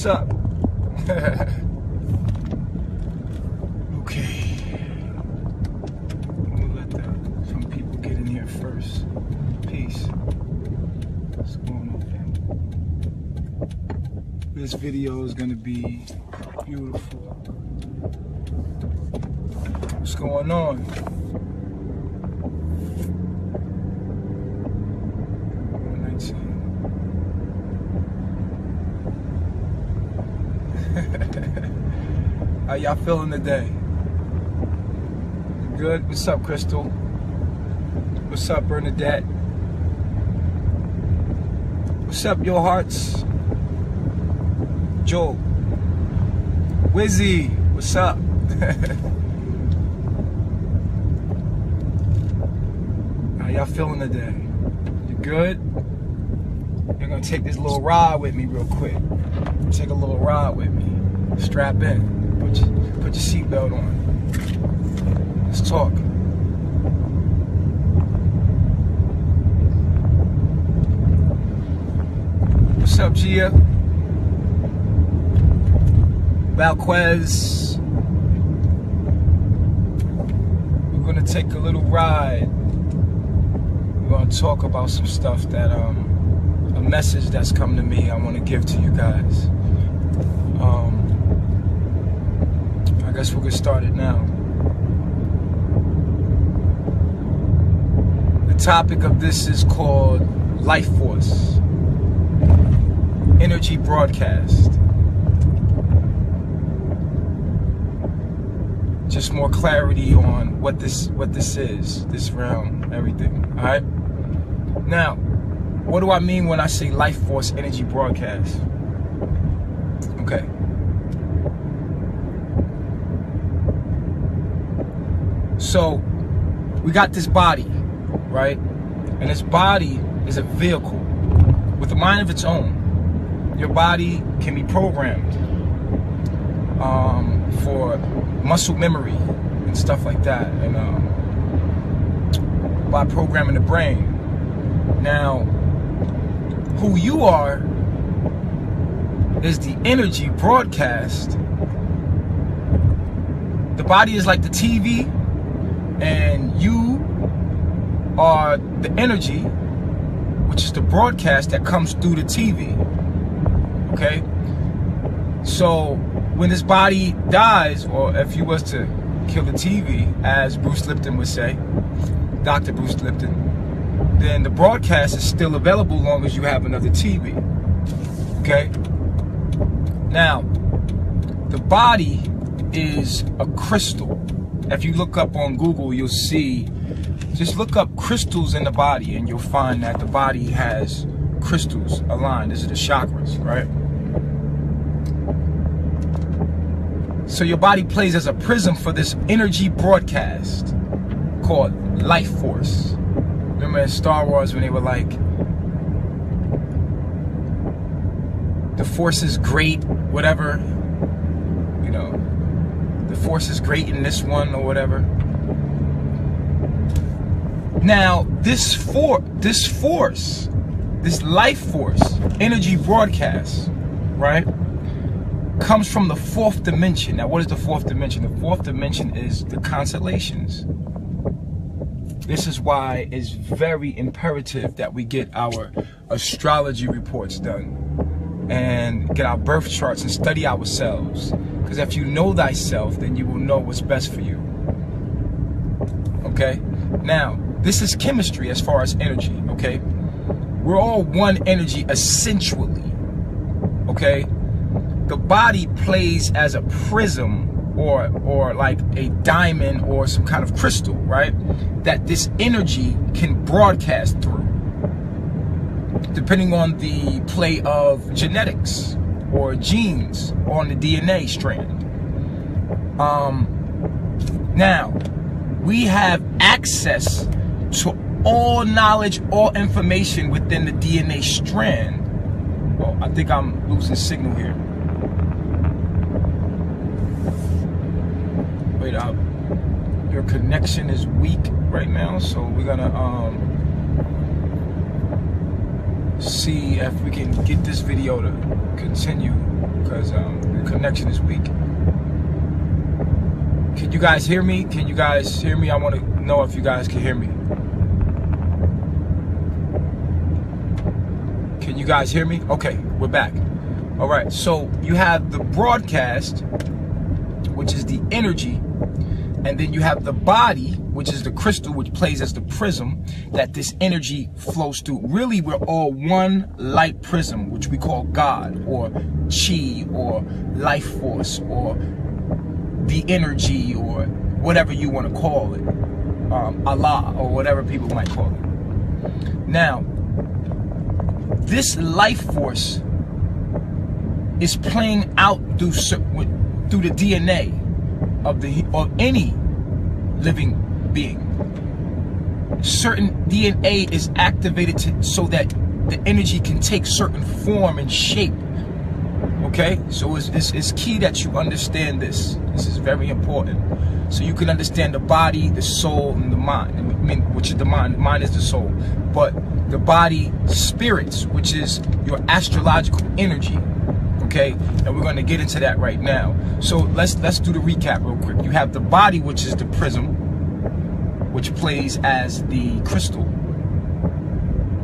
what's up? Okay. We'll let some people get in here first. Peace. What's going on, man? This video is gonna be beautiful. What's going on? How y'all feeling today? You good? What's up, Crystal? What's up, Bernadette? What's up, your hearts? Joe. Wizzy, what's up? How y'all feeling today? You good? You're gonna take this little ride with me real quick. Take a little ride with me. Strap in. Put your seatbelt on. Let's talk. What's up, Gia? Valquez. We're gonna take a little ride. We're gonna talk about some stuff that a message that's come to me I want to give to you guys. I guess we'll get started now. The topic of this is called Life Force Energy Broadcast. Just more clarity on what this is, this realm, everything. All right. Now, what do I mean when I say Life Force Energy Broadcast? Okay. So, we got this body, right? And this body is a vehicle with a mind of its own. Your body can be programmed for muscle memory and stuff like that, and by programming the brain. Now, who you are is the energy broadcast. The body is like the TV, and you are the energy, which is the broadcast that comes through the TV. Okay? So when this body dies, or if you was to kill the TV, as Bruce Lipton would say, Dr. Bruce Lipton, then the broadcast is still available as long as you have another TV. Okay? Now, the body is a crystal. If you look up on Google, you'll see, just look up crystals in the body and you'll find that the body has crystals aligned. These are the chakras, right? So your body plays as a prism for this energy broadcast called Life Force. Remember in Star Wars when they were like, the force is great, whatever, you know, the force is great in this one or whatever. Now, this life force, energy broadcast, right, comes from the fourth dimension. Now, what is the fourth dimension? The fourth dimension is the constellations. This is why it's very imperative that we get our astrology reports done and get our birth charts and study ourselves. Because if you know thyself, then you will know what's best for you. Okay? Now, this is chemistry as far as energy, okay? We're all one energy essentially, okay? The body plays as a prism or like a diamond or some kind of crystal, right? That this energy can broadcast through, depending on the play of genetics or genes on the DNA strand. Now, we have access to all knowledge, all information within the DNA strand. Oh, I think I'm losing signal here. Wait up. Your connection is weak right now, so we're gonna see if we can get this video to continue, because the connection is weak. Can you guys hear me? Can you guys hear me? I want to know if you guys can hear me. Can you guys hear me? Okay, we're back. All right, so you have the broadcast, which is the energy, and then you have the body, which is the crystal, which plays as the prism that this energy flows through. Really, we're all one light prism, which we call God, or chi, or life force, or the energy, or whatever you want to call it, Allah, or whatever people might call it. Now, this life force is playing out through the DNA of any living being. Certain DNA is activated so that the energy can take certain form and shape. Okay, so it's key that you understand this. This is very important, so you can understand the body, the soul, and the mind. I mean, which is the mind. The mind is the soul, but the body, spirits, which is your astrological energy. Okay, and we're going to get into that right now. So let's do the recap real quick. You have the body, which is the prism, which plays as the crystal.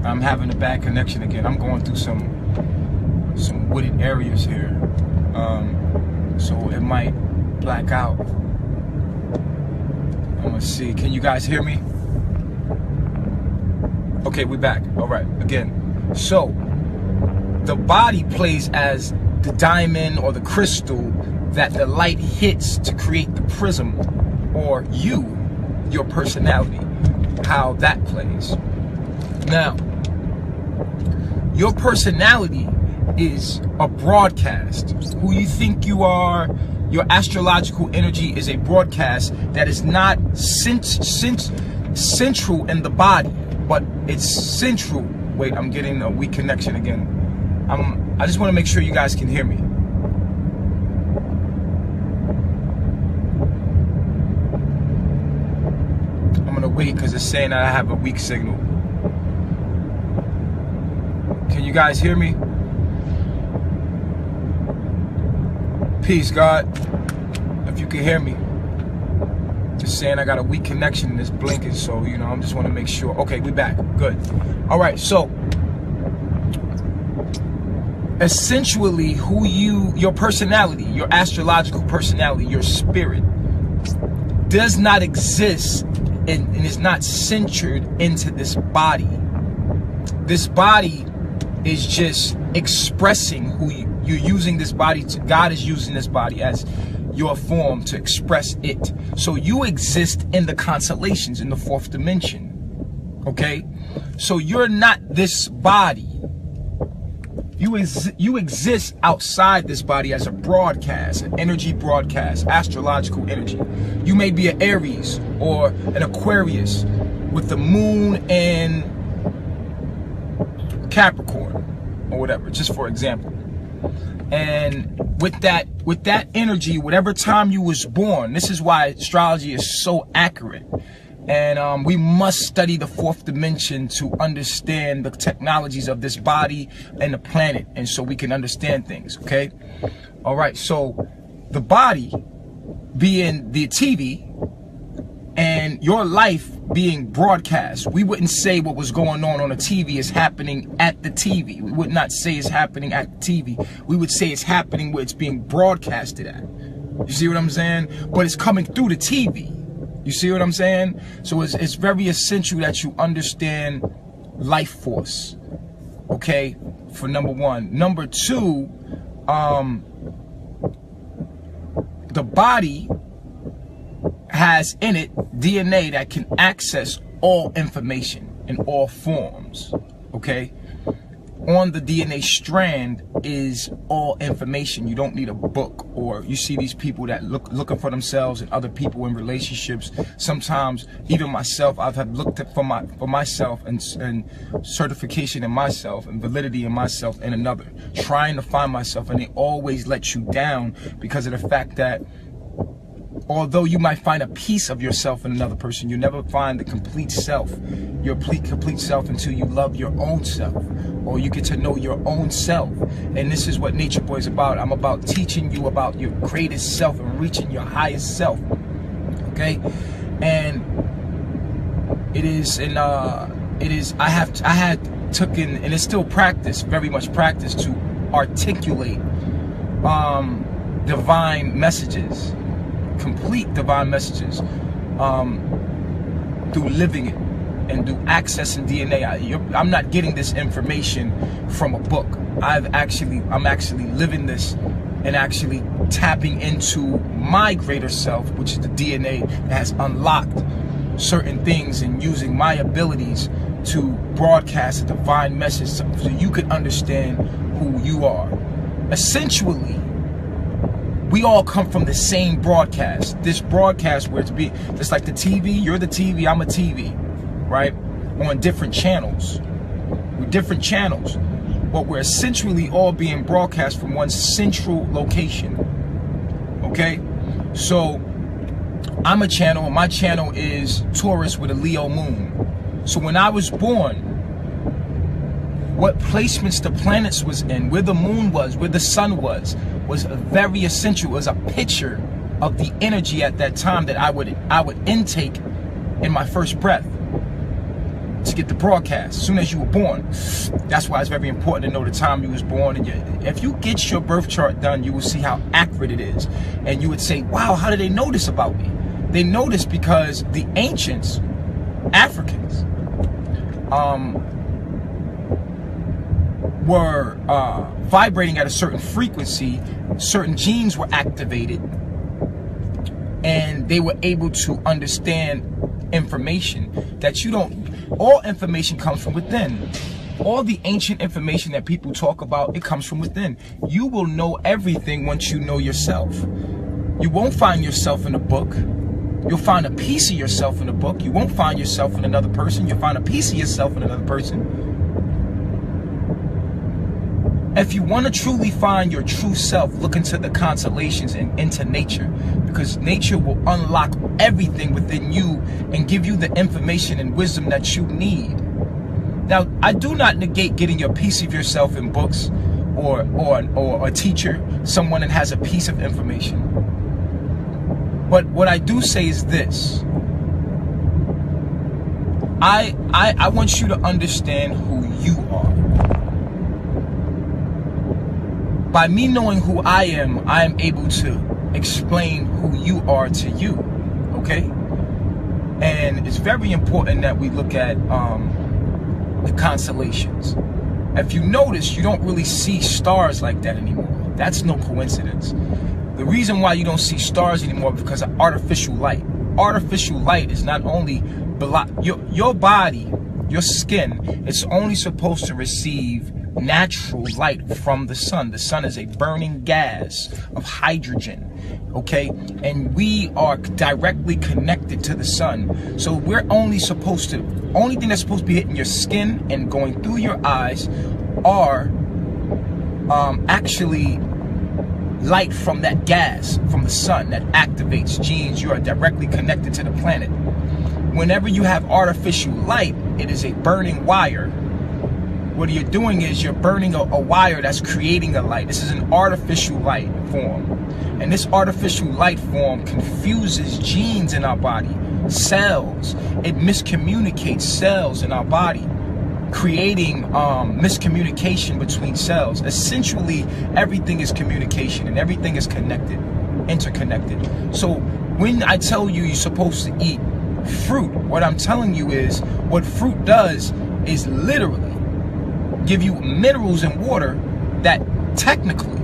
I'm having a bad connection again. I'm going through some wooded areas here, so it might black out. I'm gonna see. Can you guys hear me? Okay, we're back. All right, again. So the body plays as the diamond or the crystal that the light hits to create the prism, or your personality, how that plays. Now, your personality is a broadcast. Who you think you are, your astrological energy is a broadcast that is not central in the body, but it's central. Wait, I'm getting a weak connection again. I just want to make sure you guys can hear me. I'm gonna wait because it's saying that I have a weak signal. Can you guys hear me? Peace, God. If you can hear me. Just saying I got a weak connection and it's blinking, so you know, I just want to make sure. Okay, we back. Good. All right, so essentially your personality, your astrological personality, your spirit does not exist and is not centered into this body. This body is just expressing who you're using this body to. God is using this body as your form to express it. So you exist in the constellations, in the fourth dimension. Okay? So you're not this body. You exist outside this body as a broadcast, an energy broadcast, astrological energy. You may be an Aries or an Aquarius with the moon in Capricorn or whatever, just for example. And with that energy, whatever time you was born, this is why astrology is so accurate. And we must study the fourth dimension to understand the technologies of this body and the planet, and so we can understand things, okay? All right, so the body being the TV and your life being broadcast. We wouldn't say what was going on the TV is happening at the TV. We would not say it's happening at the TV. We would say it's happening where it's being broadcasted at. You see what I'm saying? But it's coming through the TV. You see what I'm saying? So it's very essential that you understand life force, okay, for number one. Number two, the body has in it DNA that can access all information in all forms, okay? On the DNA strand is all information. You don't need a book. Or you see these people that looking for themselves and other people in relationships. Sometimes even myself, I've looked at for myself and certification in myself and validity in myself and another, trying to find myself, and they always let you down because of the fact that although you might find a piece of yourself in another person, you never find the complete self, your complete self, until you love your own self, or you get to know your own self. And this is what Nature Boy is about. I'm about teaching you about your greatest self and reaching your highest self. Okay, and it is, and I had taken, and it's still practice, very much practice, to articulate divine messages, complete divine messages, through living it and through accessing DNA. I'm not getting this information from a book. I'm actually living this and actually tapping into my greater self, which is the DNA that has unlocked certain things, and using my abilities to broadcast a divine message so you can understand who you are. Essentially, we all come from the same broadcast. This broadcast, where it's just like the TV, you're the TV, I'm a TV, right? On different channels. With different channels. But we're essentially all being broadcast from one central location. Okay? So, I'm a channel, and my channel is Taurus with a Leo moon. So when I was born, what placements the planets was in, where the moon was, where the sun was very essential. It was a picture of the energy at that time that I would intake in my first breath to get the broadcast as soon as you were born. That's why it's very important to know the time you was born. And if you get your birth chart done, you will see how accurate it is. And you would say, wow, how did they know this about me? They know this because the ancients, Africans, were vibrating at a certain frequency. Certain genes were activated, and they were able to understand information that you don't. All information comes from within. All the ancient information that people talk about, it comes from within. You will know everything once you know yourself. You won't find yourself in a book. You'll find a piece of yourself in a book. You won't find yourself in another person. You'll find a piece of yourself in another person. If you want to truly find your true self, look into the constellations and into nature, because nature will unlock everything within you and give you the information and wisdom that you need. Now, I do not negate getting your piece of yourself in books or a teacher, someone that has a piece of information. But what I do say is this. I want you to understand who you are. By me knowing who I am able to explain who you are to you, okay? And it's very important that we look at the constellations. If you notice, you don't really see stars like that anymore. That's no coincidence. The reason why you don't see stars anymore is because of artificial light. Artificial light is not only your body, your skin, it's only supposed to receive natural light from the sun. The sun is a burning gas of hydrogen, okay? And we are directly connected to the sun. So we're only thing that's supposed to be hitting your skin and going through your eyes are actually light from that gas, from the sun, that activates genes. You are directly connected to the planet. Whenever you have artificial light, it is a burning wire. What you're doing is you're burning a wire that's creating a light. This is an artificial light form. And this artificial light form confuses genes in our body, cells. It miscommunicates cells in our body, creating miscommunication between cells. Essentially, everything is communication and everything is connected, interconnected. So when I tell you you're supposed to eat fruit, what I'm telling you is what fruit does is literally give you minerals and water that technically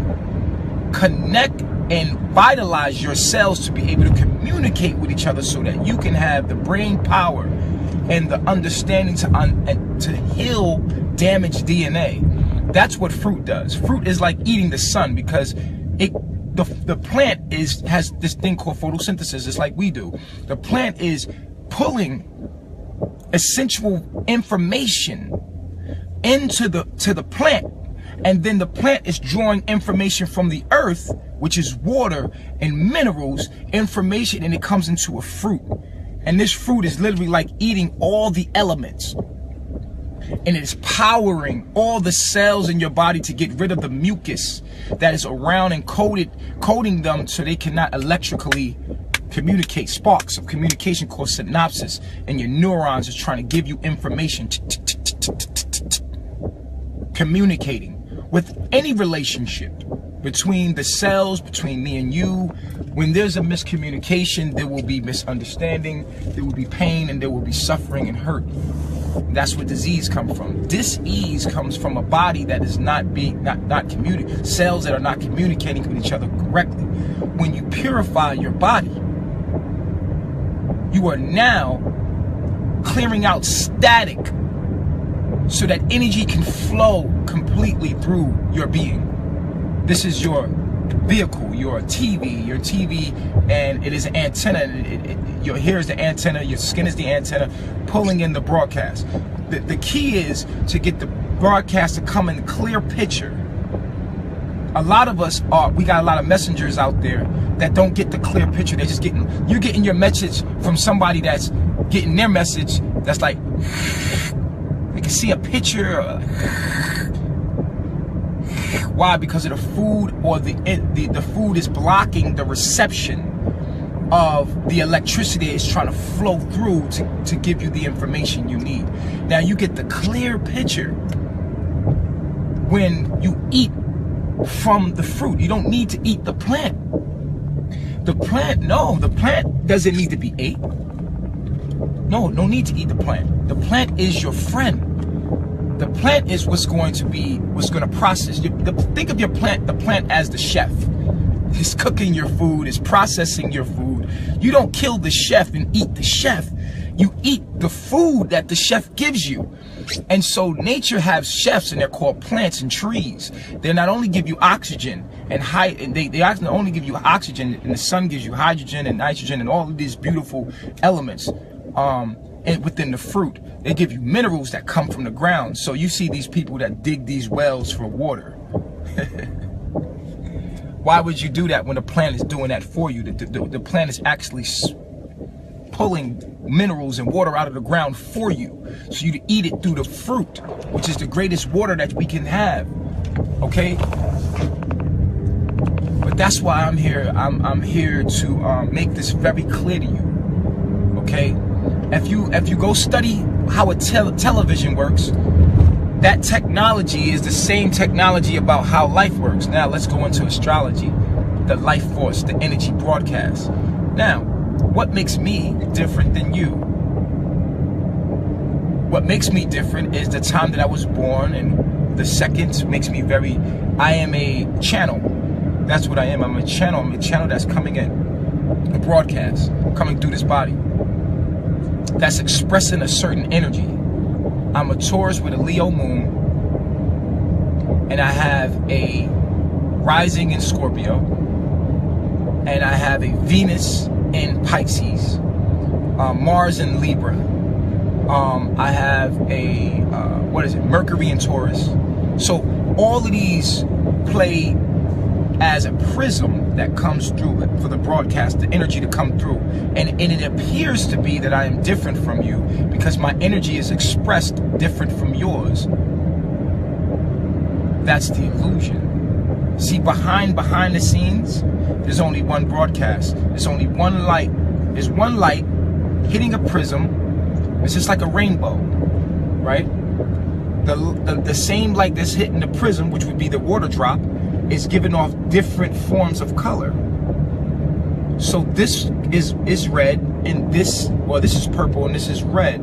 connect and vitalize your cells to be able to communicate with each other so that you can have the brain power and the understanding to heal damaged DNA. That's what fruit does. Fruit is like eating the sun, because the plant has this thing called photosynthesis. It's like we do. The plant is pulling essential information into the plant, And then the plant is drawing information from the earth, which is water and minerals, information, and it comes into a fruit. And this fruit is literally like eating all the elements. And it is powering all the cells in your body to get rid of the mucus that is around and coating them so they cannot electrically communicate. Sparks of communication called synapses, and your neurons is trying to give you information. Communicating with any relationship between the cells, between me and you. When there's a miscommunication, there will be misunderstanding, there will be pain, and there will be suffering and hurt. That's where disease comes from. Dis-ease comes from a body that is not communicating, cells that are not communicating with each other correctly. When you purify your body, you are now clearing out static so that energy can flow completely through your being. This is your vehicle, your TV, and it is an antenna. Your hair is the antenna, your skin is the antenna, pulling in the broadcast. The key is to get the broadcast to come in clear picture. A lot of us we got a lot of messengers out there that don't get the clear picture. They're just you're getting your message from somebody that's getting their message that's like, you can see a picture. Why? Because of the food, or the food is blocking the reception of the electricity it's trying to flow through to give you the information you need. Now you get the clear picture when you eat from the fruit. You don't need to eat the plant. The plant doesn't need to be ate. No need to eat the plant. The plant is your friend. The plant is what's going to process. Think of the plant as the chef. It's cooking your food, it's processing your food. You don't kill the chef and eat the chef. You eat the food that the chef gives you. And so nature has chefs, and they're called plants and trees. They not only give you oxygen and they not only give you oxygen, and the sun gives you hydrogen and nitrogen and all of these beautiful elements. And within the fruit, they give you minerals that come from the ground. So you see these people that dig these wells for water. Why would you do that when the plant is doing that for you? The plant is actually pulling minerals and water out of the ground for you, so you to eat it through the fruit, which is the greatest water that we can have. Okay? But that's why I'm here. I'm here to make this very clear to you. Okay? If you go study how a television works, that technology is the same technology about how life works. Now let's go into astrology, the life force, the energy broadcast. Now, what makes me different than you? What makes me different is the time that I was born, and the second makes me I am a channel. That's what I am. I'm a channel. I'm a channel that's coming in, a broadcast coming through this body, that's expressing a certain energy. I'm a Taurus with a Leo moon, and I have a rising in Scorpio, and I have a Venus in Pisces, Mars in Libra. I have a Mercury in Taurus. So all of these play as a prism that comes through for the broadcast, the energy to come through. And it appears to be that I am different from you because my energy is expressed different from yours. That's the illusion. See, behind the scenes, there's only one broadcast. There's only one light. There's one light hitting a prism. It's just like a rainbow, right? The same light that's hitting the prism, which would be the water drop, is giving off different forms of color. So this is red, and this is purple, and this is red.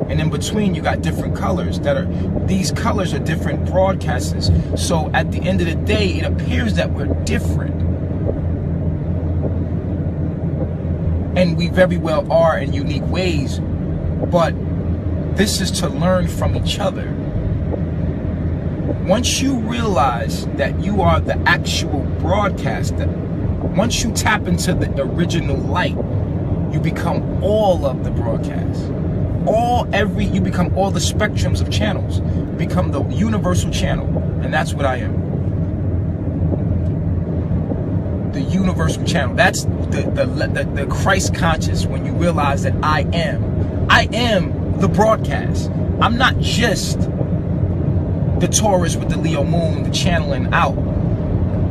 And in between you got different colors these colors are different broadcasters. So at the end of the day, it appears that we're different. And we very well are in unique ways, but this is to learn from each other. Once you realize that you are the actual broadcaster, once you tap into the original light, you become all of the broadcast. you become all the spectrums of channels. You become the universal channel, and that's what I am. The universal channel. That's the Christ conscious, when you realize that I am the broadcast. I'm not just the Taurus with the Leo moon, the channeling out.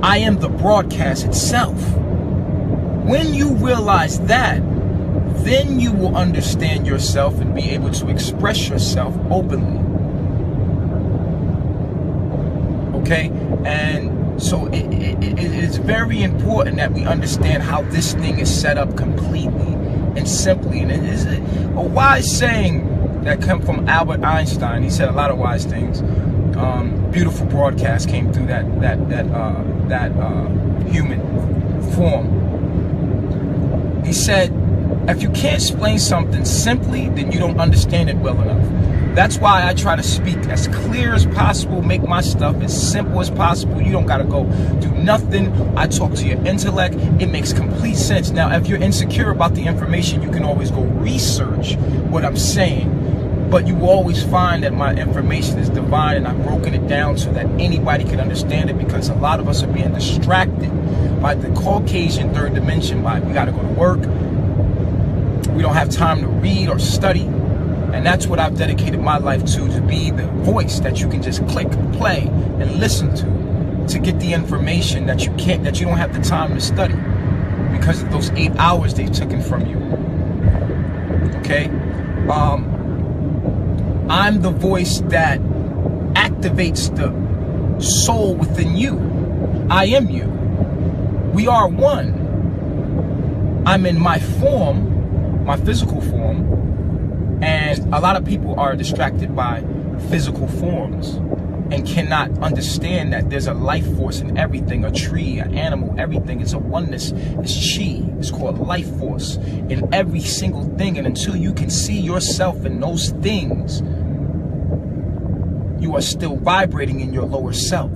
I am the broadcast itself. When you realize that, then you will understand yourself and be able to express yourself openly. Okay? And so it is very important that we understand how this thing is set up completely and simply. And it is a wise saying that came from Albert Einstein. He said a lot of wise things. Beautiful broadcast came through that human form. He said, if you can't explain something simply, then you don't understand it well enough. That's why I try to speak as clear as possible, make my stuff as simple as possible. You don't gotta go do nothing. I talk to your intellect. It makes complete sense. Now, if you're insecure about the information, you can always go research what I'm saying. But you will always find that my information is divine, and I've broken it down so that anybody can understand it, because a lot of us are being distracted by the Caucasian third dimension. We gotta go to work. We don't have time to read or study. And that's what I've dedicated my life to be the voice that you can just click, play, and listen to get the information that you don't have the time to study because of those 8 hours they've taken from you. Okay? I'm the voice that activates the soul within you. I am you. We are one. I'm in my form, my physical form, and a lot of people are distracted by physical forms and cannot understand that there's a life force in everything, a tree, an animal, everything. It's a oneness. It's chi. It's called life force in every single thing. And until you can see yourself in those things, you are still vibrating in your lower self.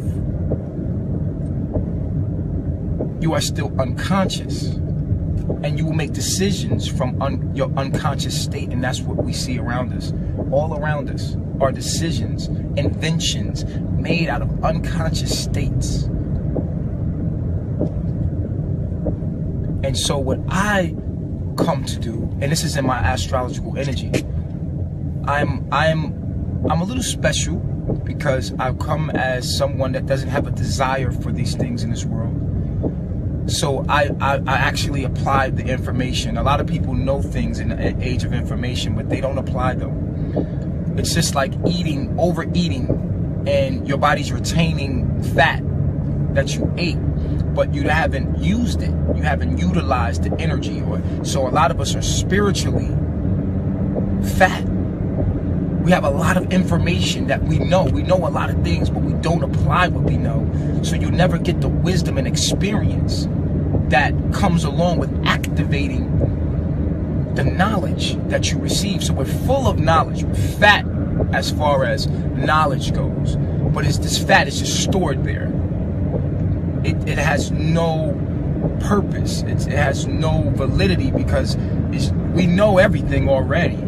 You are still unconscious. And you will make decisions from your unconscious state, and that's what we see around us. All around us are decisions, inventions made out of unconscious states. And so what I come to do, and this is in my astrological energy, I'm a little special because I've come as someone that doesn't have a desire for these things in this world. So I actually applied the information. A lot of people know things in the age of information, but they don't apply them. It's just like overeating, and your body's retaining fat that you ate, but you haven't used it. You haven't utilized the energy. So a lot of us are spiritually fat. We have a lot of information that we know. We know a lot of things, but we don't apply what we know. So you never get the wisdom and experience that comes along with activating the knowledge that you receive. So we're full of knowledge. We're fat as far as knowledge goes. But this fat is just stored there. It has no purpose. It has no validity because we know everything already.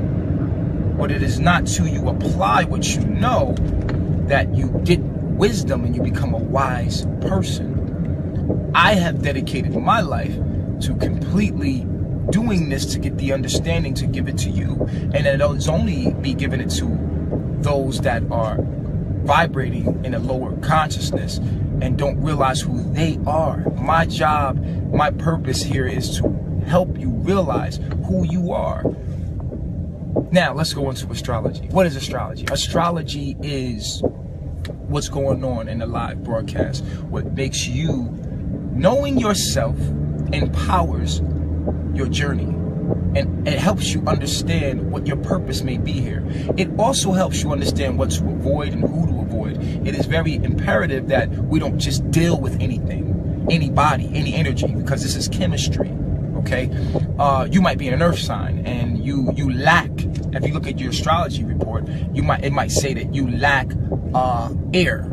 But it is not till you apply what you know that you get wisdom and you become a wise person. I have dedicated my life to completely doing this to get the understanding, to give it to you. And it's only be giving it to those that are vibrating in a lower consciousness and don't realize who they are. My job, my purpose here is to help you realize who you are. Now, let's go into astrology. What is astrology? Astrology is what's going on in the live broadcast. What makes you, knowing yourself, empowers your journey. And it helps you understand what your purpose may be here. It also helps you understand what to avoid and who to avoid. It is very imperative that we don't just deal with anything, anybody, any energy, because this is chemistry. Okay, you might be an earth sign and you lack. If you look at your astrology report, it might say that you lack air.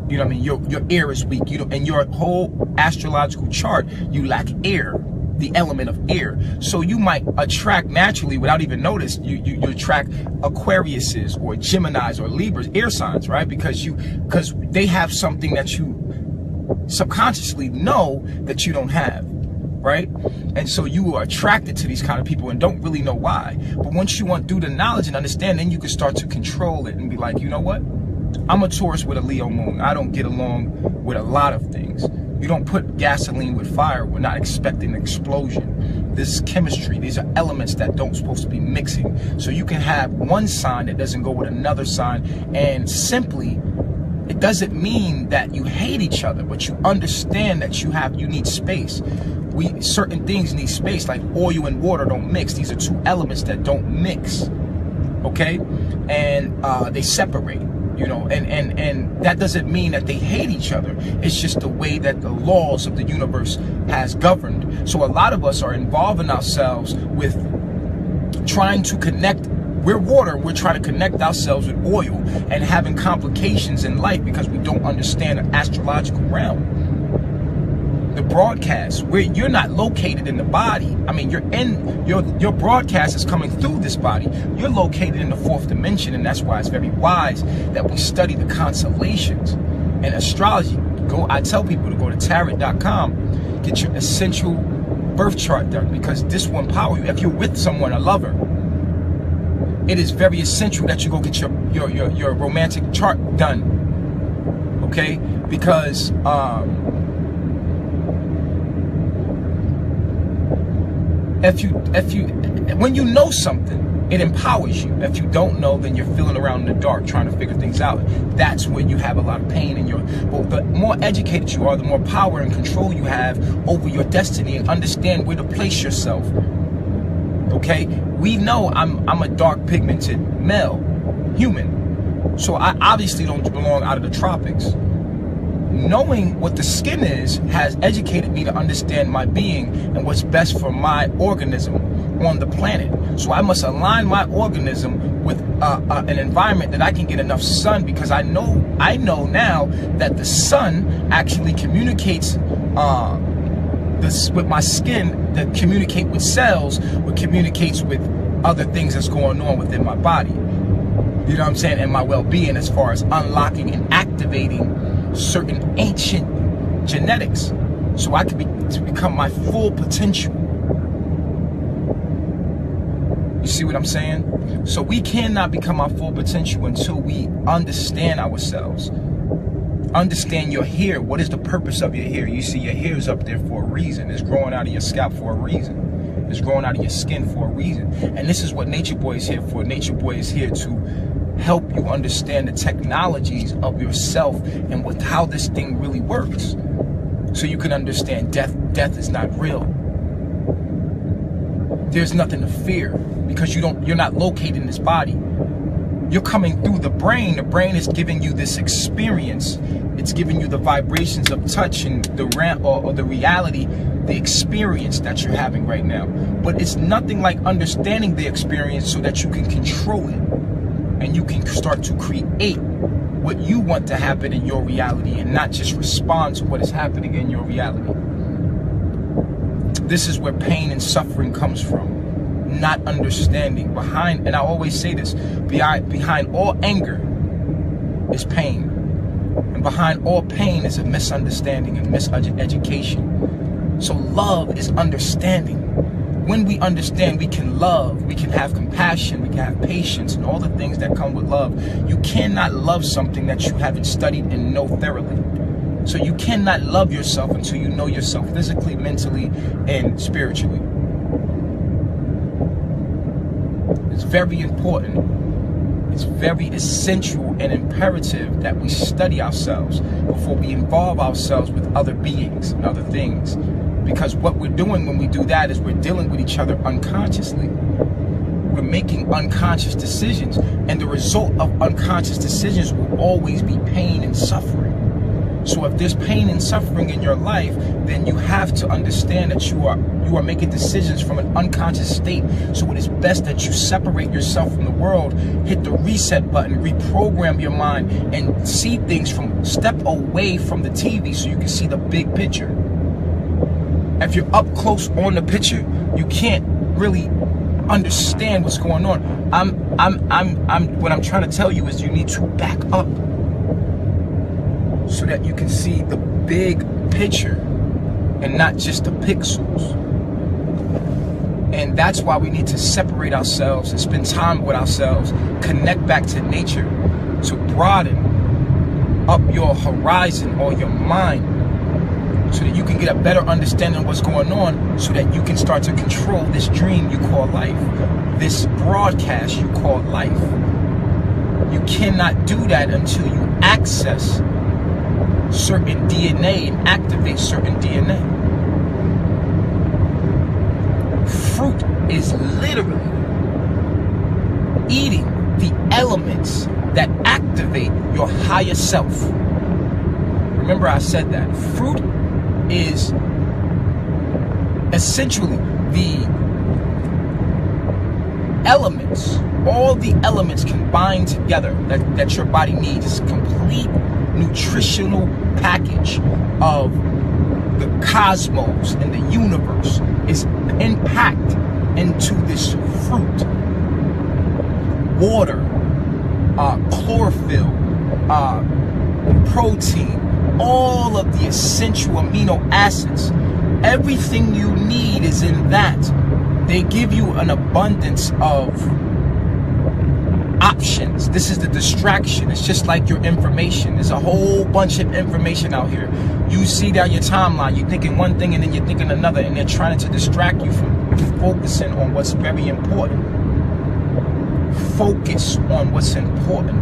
You know what I mean? Your air is weak. In your whole astrological chart, you lack air. the element of air. So you might attract naturally, without even notice, you attract Aquariuses or Geminis or Libras, air signs, right? Because they have something that you subconsciously know that you don't have, right? And so you are attracted to these kind of people and don't really know why. But once you want through the knowledge and understand, then you can start to control it and be like, you know what? I'm a Taurus with a Leo moon. I don't get along with a lot of things. You don't put gasoline with fire. We're not expecting an explosion. This is chemistry. These are elements that don't supposed to be mixing. So you can have one sign that doesn't go with another sign, and simply, it doesn't mean that you hate each other, but you understand that you need space. Certain things need space, like oil and water don't mix. These are two elements that don't mix, okay? And they separate, you know, and that doesn't mean that they hate each other. It's just the way that the laws of the universe has governed. So a lot of us are involving ourselves with trying to connect. We're water, we're trying to connect ourselves with oil and having complications in life because we don't understand the astrological realm. The broadcast, where you're not located in the body. I mean, your broadcast is coming through this body. You're located in the fourth dimension, and that's why it's very wise that we study the constellations and astrology. I tell people to go to tarot.com, get your essential birth chart done, because this will empower you. If you're with someone, a lover, it is very essential that you go get your romantic chart done, okay? Because when you know something, it empowers you. If you don't know, then you're feeling around in the dark trying to figure things out. That's when you have a lot of pain in your. But the more educated you are, the more power and control you have over your destiny, and understand where to place yourself. Okay, we know I'm a dark pigmented male, human, so I obviously don't belong out of the tropics. Knowing what the skin is has educated me to understand my being and what's best for my organism on the planet. So I must align my organism with an environment that I can get enough sun, because I know now that the sun actually communicates with my skin, that communicate with cells, what communicates with other things that's going on within my body. You know what I'm saying? And my well-being, as far as unlocking and activating certain ancient genetics, so I can become my full potential. You see what I'm saying? So we cannot become our full potential until we understand ourselves. Understand your hair. What is the purpose of your hair? You see, your hair is up there for a reason. It's growing out of your scalp for a reason. It's growing out of your skin for a reason. And this is what Nature Boy is here for. Nature Boy is here to help you understand the technologies of yourself and how this thing really works, so you can understand death is not real. There's nothing to fear, because you're not located in this body. You're coming through the brain. The brain is giving you this experience. It's giving you the vibrations of touch and the reality, the experience that you're having right now. But it's nothing like understanding the experience so that you can control it. And you can start to create what you want to happen in your reality, and not just respond to what is happening in your reality. This is where pain and suffering comes from. Not understanding. And I always say this, behind all anger is pain. And behind all pain is a misunderstanding and miseducation. So love is understanding. When we understand, we can love, we can have compassion, we can have patience, and all the things that come with love. You cannot love something that you haven't studied and know thoroughly. So you cannot love yourself until you know yourself physically, mentally, and spiritually. It's very important. It's very essential and imperative that we study ourselves before we involve ourselves with other beings and other things. Because what we're doing when we do that is we're dealing with each other unconsciously. We're making unconscious decisions, and the result of unconscious decisions will always be pain and suffering. So if there's pain and suffering in your life, then you have to understand that you are making decisions from an unconscious state. So it is best that you separate yourself from the world, hit the reset button, reprogram your mind, and see things step away from the TV so you can see the big picture. If you're up close on the picture, you can't really understand what's going on. What I'm trying to tell you is you need to back up so that you can see the big picture and not just the pixels. And that's why we need to separate ourselves and spend time with ourselves, connect back to nature, to broaden up your horizon or your mind, so that you can get a better understanding of what's going on, so that you can start to control this dream you call life, this broadcast you call life. You cannot do that until you access certain DNA and activate certain DNA. Fruit is literally eating the elements that activate your higher self. Remember I said that. Fruit is essentially the elements, all the elements combined together that your body needs. It's a complete nutritional package of the cosmos and the universe is packed into this fruit. Water, chlorophyll, protein, all of the essential amino acids, everything you need is in that. They give you an abundance of options. This is the distraction. It's just like your information. There's a whole bunch of information out here. You see down your timeline, you're thinking one thing and then you're thinking another, and they're trying to distract you from focusing on what's very important. Focus on what's important.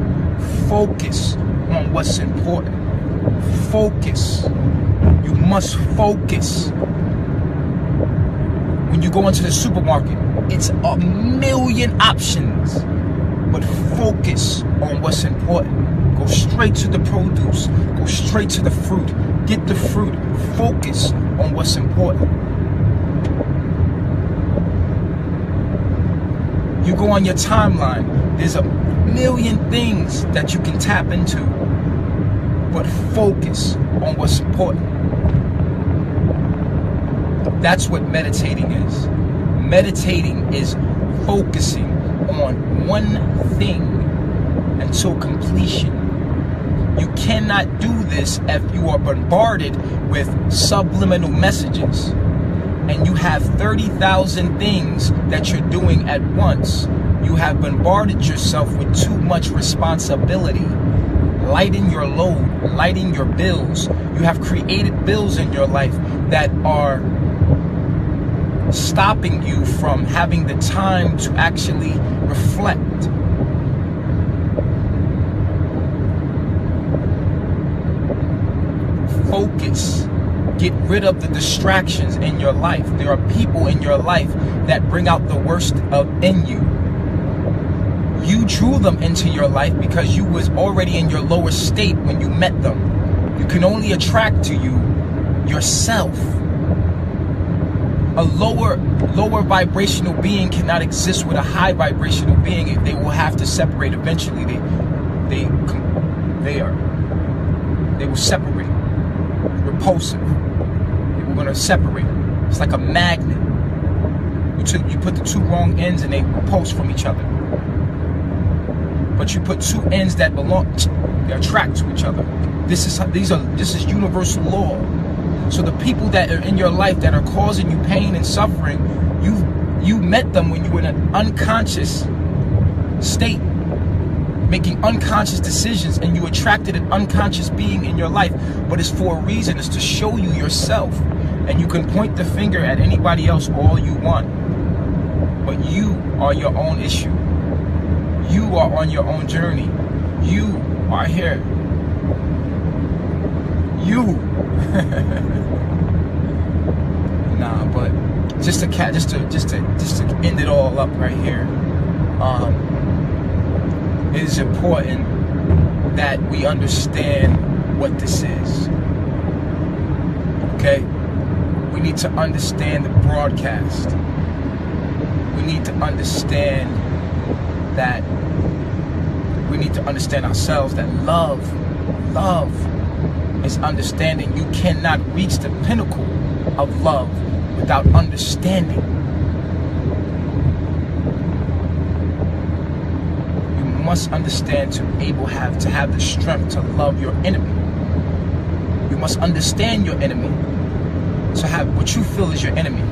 Focus on what's important. Focus. You must focus. When you go into the supermarket, it's a million options, but focus on what's important. Go straight to the produce. Go straight to the fruit. Get the fruit. Focus on what's important. You go on your timeline, there's a million things that you can tap into, but focus on what's important. That's what meditating is. Meditating is focusing on one thing until completion. You cannot do this if you are bombarded with subliminal messages and you have 30,000 things that you're doing at once. You have bombarded yourself with too much responsibility. Lighten your load, lighten your bills. You have created bills in your life that are stopping you from having the time to actually reflect. Focus. Get rid of the distractions in your life. There are people in your life that bring out the worst in you. You drew them into your life because you was already in your lower state when you met them. You can only attract to you yourself. A lower vibrational being cannot exist with a high vibrational being. They will have to separate eventually. They will separate. Repulsive. They were going to separate. It's like a magnet. You put the two wrong ends and they repulse from each other. But you put two ends that belong, they attract to each other. This is universal law. So the people that are in your life that are causing you pain and suffering, you met them when you were in an unconscious state, making unconscious decisions, and you attracted an unconscious being in your life. But it's for a reason. It's to show you yourself. And you can point the finger at anybody else all you want. But you are your own issue. You are on your own journey. You are here. You. Nah, but just to end it all up right here. It is important that we understand what this is. Okay? We need to understand the broadcast. We need to understand that we need to understand ourselves, that love is understanding. You cannot reach the pinnacle of love without understanding. You must understand to have the strength to love your enemy. You must understand your enemy to have what you feel is your enemy.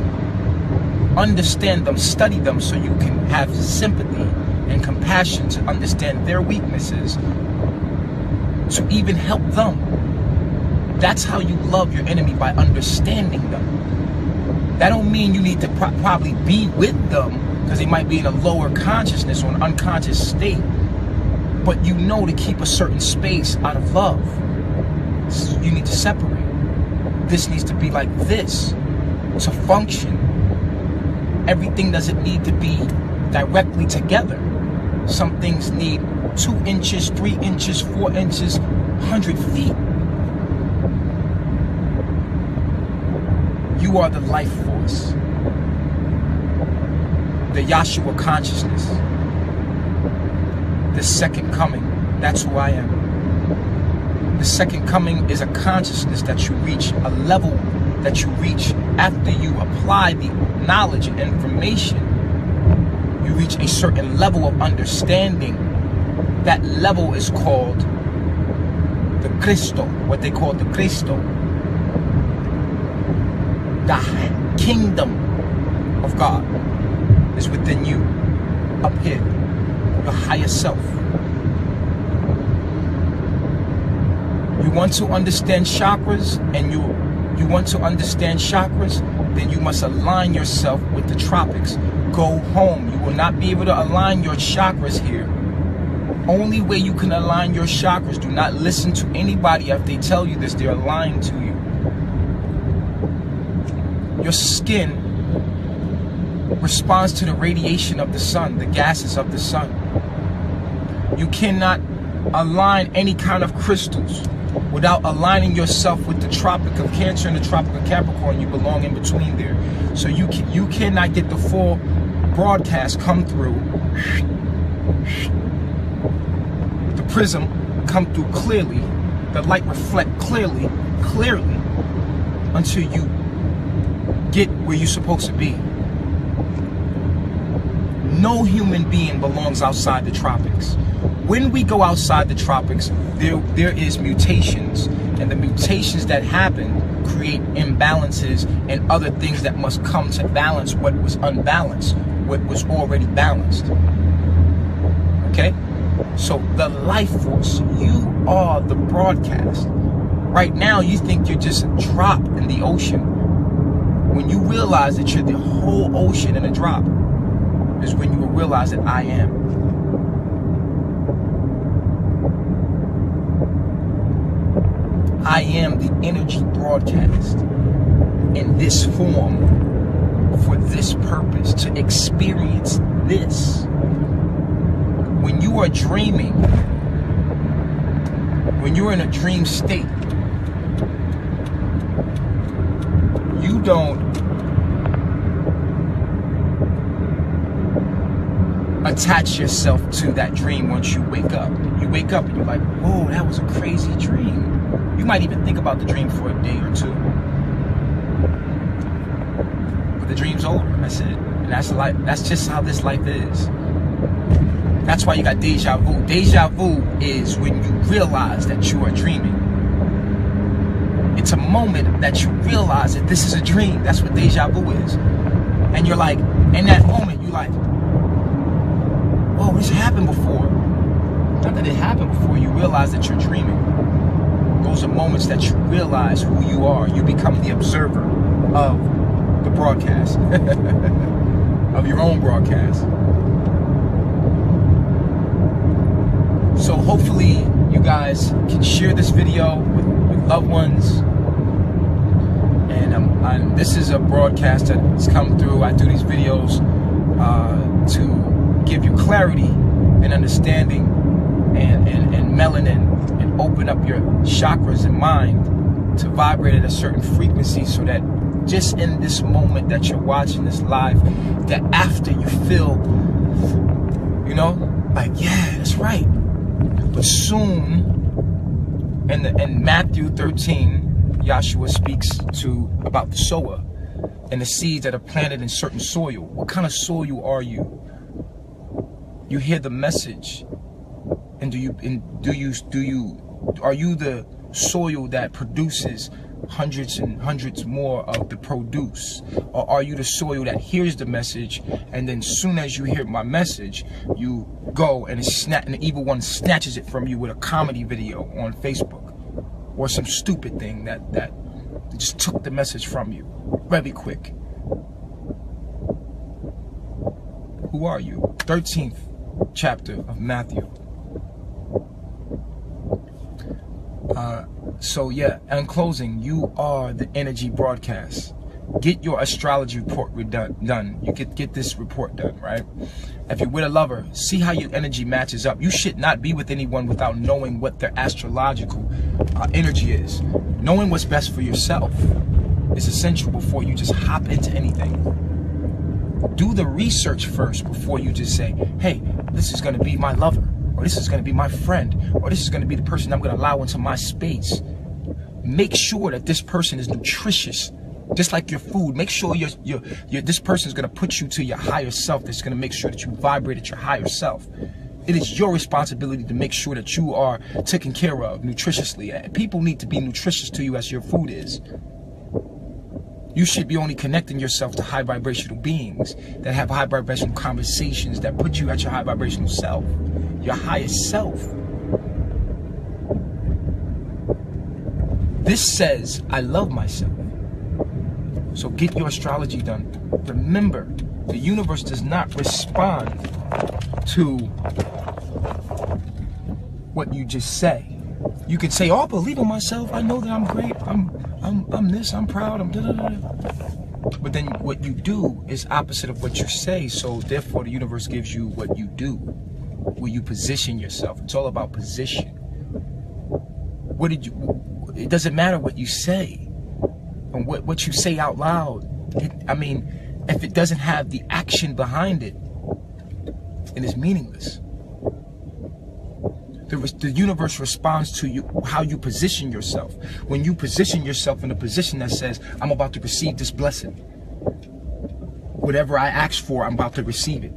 Understand them, study them, so you can have sympathy and compassion to understand their weaknesses, to even help them. That's how you love your enemy, by understanding them. That don't mean you need to probably be with them, because they might be in a lower consciousness or an unconscious state. But you know to keep a certain space out of love. So you need to separate. This needs to be like this to function. Everything doesn't need to be directly together. Some things need 2 inches, 3 inches, 4 inches, 100 feet. You are the life force, the Yahshua consciousness, the second coming. That's who I am. The second coming is a consciousness that you reach, a level that you reach after you apply the knowledge and information. You reach a certain level of understanding. That level is called the Cristo, what they call the Cristo. The kingdom of God is within you, up here, your higher self. You want to understand chakras, and you want to understand chakras, then you must align yourself with the tropics. Go home. You will not be able to align your chakras here. Only way you can align your chakras, do not listen to anybody if they tell you this, they're lying to you. Your skin responds to the radiation of the sun, the gases of the sun. You cannot align any kind of crystals without aligning yourself with the Tropic of Cancer and the Tropic of Capricorn. You belong in between there. So you cannot get the full broadcast come through. The prism come through clearly. The light reflect clearly, until you get where you're supposed to be. No human being belongs outside the tropics. When we go outside the tropics, there is mutations, and the mutations that happen create imbalances and other things that must come to balance what was unbalanced, what was already balanced. Okay? So the life force, you are the broadcast. Right now, you think you're just a drop in the ocean. When you realize that you're the whole ocean in a drop, is when you will realize that I am. I am the energy broadcast in this form for this purpose, to experience this. When you are dreaming, when you're in a dream state, you don't attach yourself to that dream once you wake up. You wake up and you're like, whoa, that was a crazy dream. You might even think about the dream for a day or two. But the dream's over. That's it. And that's life. That's just how this life is. That's why you got deja vu. Deja vu is when you realize that you are dreaming. It's a moment that you realize that this is a dream. That's what deja vu is. And you're like, in that moment, you're like, oh, this happened before. Not that it happened before, you realize that you're dreaming. Those are moments that you realize who you are. You become the observer of the broadcast, of your own broadcast. So hopefully you guys can share this video with loved ones. And this is a broadcast that's come through. I do these videos to give you clarity and understanding and melanin, and open up your chakras and mind to vibrate at a certain frequency, so that just in this moment that you're watching this live, that after you feel, you know, like, yeah, that's right. But soon, in Matthew 13, Yahshua speaks about the sower. and the seeds that are planted in certain soil. What kind of soil are you? You hear the message, and are you the soil that produces hundreds and hundreds more of the produce? Or are you the soil that hears the message, and then soon as you hear my message, you go and the evil one snatches it from you with a comedy video on Facebook, or some stupid thing that just took the message from you very quick? Who are you? 13th chapter of Matthew. So yeah, in closing, you are the energy broadcast. Get your astrology report done. You get this report done, right? If you're with a lover, see how your energy matches up. You should not be with anyone without knowing what their astrological energy is. Knowing what's best for yourself is essential before you just hop into anything. Do the research first before you just say, hey, this is going to be my lover, or this is going to be my friend, or this is going to be the person I'm going to allow into my space. Make sure that this person is nutritious, just like your food. Make sure this person is going to put you to your higher self. That's going to make sure that you vibrate at your higher self. It is your responsibility to make sure that you are taken care of nutritiously. People need to be nutritious to you as your food is. You should be only connecting yourself to high vibrational beings that have high vibrational conversations that put you at your high vibrational self, your highest self. This says, I love myself. So get your astrology done. Remember, the universe does not respond to what you just say. You can say, oh, I believe in myself. I know that I'm great. I'm this, I'm proud, I'm da-da-da-da. But then what you do is opposite of what you say. So therefore the universe gives you what you do, where you position yourself. It's all about position. It doesn't matter what you say and what you say out loud. If it doesn't have the action behind it, it is meaningless. The universe responds to you, how you position yourself. When you position yourself in a position that says, I'm about to receive this blessing. Whatever I ask for, I'm about to receive it.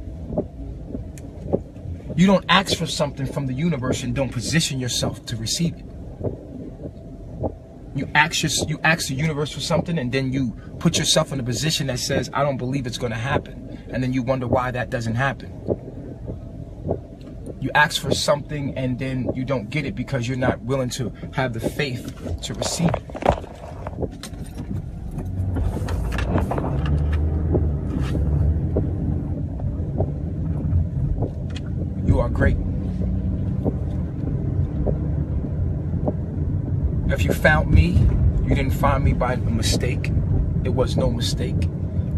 You don't ask for something from the universe and don't position yourself to receive it. You ask the universe for something, and then you put yourself in a position that says, I don't believe it's going to happen. And then you wonder why that doesn't happen. You ask for something and then you don't get it because you're not willing to have the faith to receive it. You are great. If you found me, you didn't find me by a mistake. It was no mistake.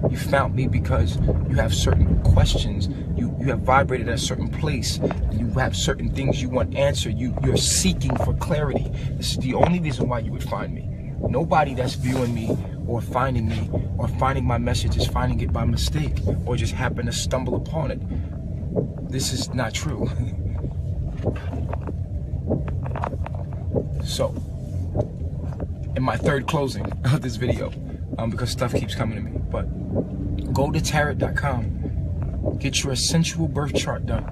You found me because you have certain questions. You have vibrated at a certain place. And you have certain things you want answered. You're seeking for clarity. This is the only reason why you would find me. Nobody that's viewing me or finding my message is finding it by mistake or just happen to stumble upon it. This is not true. So, in my third closing of this video, because stuff keeps coming to me, but go to tarot.com, get your sensual birth chart done.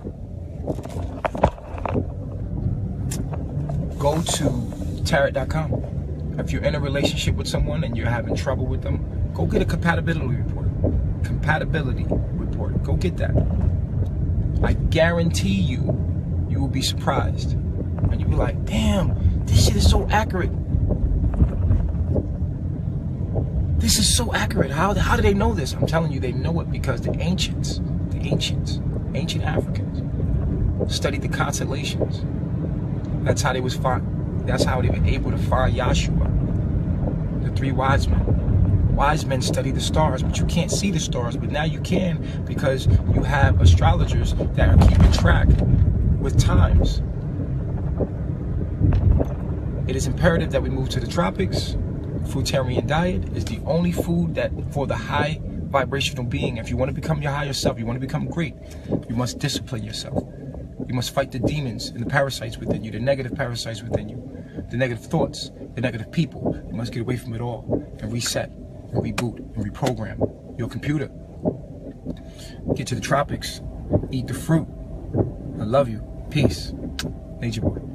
Go to tarot.com. If you're in a relationship with someone and you're having trouble with them, go get a compatibility report. Go get that. I guarantee you will be surprised. And you'll be like, damn, this shit is so accurate. This is so accurate. How do they know this? I'm telling you, they know it because the ancient Africans studied the constellations. That's how they were able to find Yahshua, the 3 wise men. Wise men study the stars, but you can't see the stars. But now you can, because you have astrologers that are keeping track with times. It is imperative that we move to the tropics. Fruitarian diet is the only food that for the high vibrational being. If you want to become your higher self, you want to become great, you must discipline yourself. You must fight the demons and the parasites within you, the negative parasites within you, the negative thoughts, the negative people. You must get away from it all and reset. and reboot and reprogram your computer. Get to the tropics. Eat the fruit. I love you. Peace. Nature Boy.